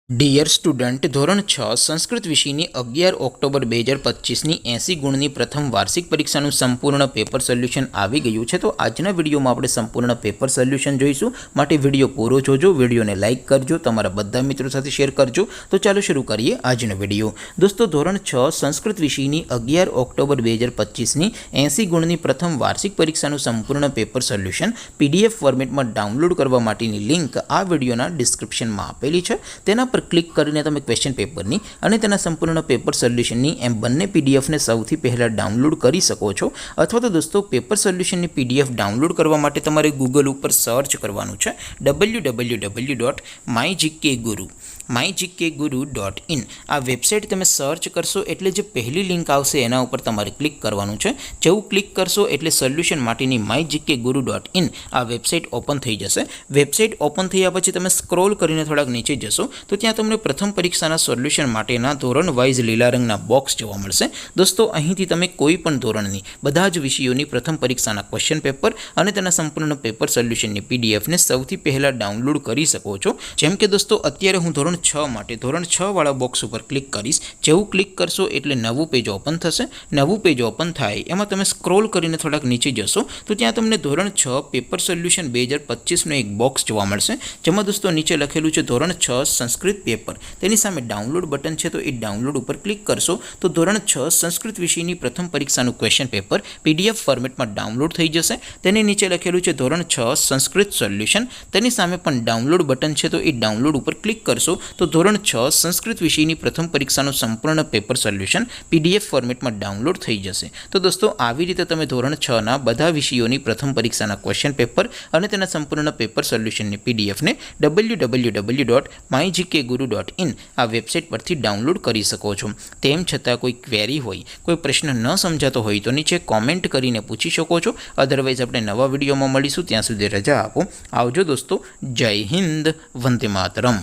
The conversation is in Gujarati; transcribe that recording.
ડિયર સ્ટુડન્ટ, ધોરણ 6 સંસ્કૃત વિષયની 11 ઓક્ટોબર 2025ની 80 ગુણની પ્રથમ વાર્ષિક પરીક્ષાનું સંપૂર્ણ પેપર સોલ્યુશન આવી ગયું છે। તો આજના વિડીયોમાં આપણે સંપૂર્ણ પેપર સોલ્યુશન જોઈશું, માટે વિડીયો પૂરો જોજો, વિડીયોને લાઇક કરજો, તમારા બધા મિત્રો સાથે શેર કરજો। તો ચાલો શરૂ કરીએ આજનો વિડીયો। દોસ્તો, ધોરણ 6 સંસ્કૃત વિષયની 11 ઓક્ટોબર 2025ની 80 ગુણની પ્રથમ વાર્ષિક પરીક્ષાનું સંપૂર્ણ પેપર સોલ્યુશન PDF ફોર્મેટમાં ડાઉનલોડ કરવા માટેની લિંક આ વિડીયોના ડિસ્ક્રિપ્શનમાં આપેલી છે। તેના ક્લિક કરીને તમે ક્વેશ્ચન પેપરની અને તેના સંપૂર્ણ પેપર સોલ્યુશનની એમ બંને પીડીએફને સૌથી પહેલાં ડાઉનલોડ કરી શકો છો। અથવા તો દોસ્તો, પેપર સોલ્યુશનની PDF ડાઉનલોડ કરવા માટે તમારે ગૂગલ ઉપર સર્ચ કરવાનું છે www.mygkguru.in। આ વેબસાઇટ તમે સર્ચ કરશો એટલે જે પહેલી લિંક આવશે એના ઉપર તમારે ક્લિક કરવાનું છે। જેવું ક્લિક કરશો એટલે સોલ્યુશન માટેની mygkguru.in આ વેબસાઇટ ઓપન થઈ જશે। વેબસાઇટ ઓપન થયા પછી તમે સ્ક્રોલ કરીને થોડાક નીચે જશો તો ત્યાં તમને પ્રથમ પરીક્ષાના સોલ્યુશન માટેના ધોરણ વાઇઝ લીલા રંગના બોક્સ જોવા મળશે। દોસ્તો, અહીંથી તમે કોઈ પણ ધોરણની બધા જ વિષયોની પ્રથમ પરીક્ષાના ક્વેશ્ચન પેપર અને તેના સંપૂર્ણ પેપર સોલ્યુશનની પીડીએફને સૌથી પહેલાં ડાઉનલોડ કરી શકો છો। જેમ કે દોસ્તો, અત્યારે હું ધોરણ 6 માટે ધોરણ 6 વાળા બોક્સ ઉપર ક્લિક કરીશ। જેવું ક્લિક કરશો એટલે નવું પેજ ઓપન થશે। નવું પેજ ઓપન થાય એમાં તમે સ્ક્રોલ કરીને થોડાક નીચે જશો તો ત્યાં તમને ધોરણ 6 પેપર સોલ્યુશન 2025નું એક બોક્સ જોવા મળશે, જેમાં દોસ્તો નીચે લખેલું છે ધોરણ 6 સંસ્કૃત પેપર। તેની સામે ડાઉનલોડ બટન છે, તો એ ડાઉનલોડ ઉપર ક્લિક કરશો તો ધોરણ 6 સંસ્કૃત વિષયની પ્રથમ પરીક્ષાનું ક્વેશ્ચન પેપર PDF ફોર્મેટમાં ડાઉનલોડ થઈ જશે। તેની નીચે લખેલું છે ધોરણ 6 સંસ્કૃત સોલ્યુશન। તેની સામે પણ ડાઉનલોડ બટન છે, તો એ ડાઉનલોડ ઉપર ક્લિક કરશો તો ધોરણ 6 સંસ્કૃત વિષયની પ્રથમ પરીક્ષાનું સંપૂર્ણ પેપર સોલ્યુશન PDF ફોર્મેટમાં ડાઉનલોડ થઈ જશે। તો દોસ્તો, આવી રીતે તમે ધોરણ 6ના બધા વિષયોની પ્રથમ પરીક્ષાના ક્વેશ્ચન પેપર અને તેના સંપૂર્ણ પેપર સોલ્યુશનની પીડીએફને www.mygkguru.in આ વેબસાઇટ પરથી ડાઉનલોડ કરી શકો છો। તેમ છતાં કોઈ ક્વેરી હોય, કોઈ પ્રશ્ન ન સમજાતો હોય તો નીચે કોમેન્ટ કરીને પૂછી શકો છો। અધરવાઇઝ આપણે નવા વિડીયોમાં મળીશું, ત્યાં સુધી રજા આપો। આવજો દોસ્તો, જય હિન્દ, વંદે માતરમ।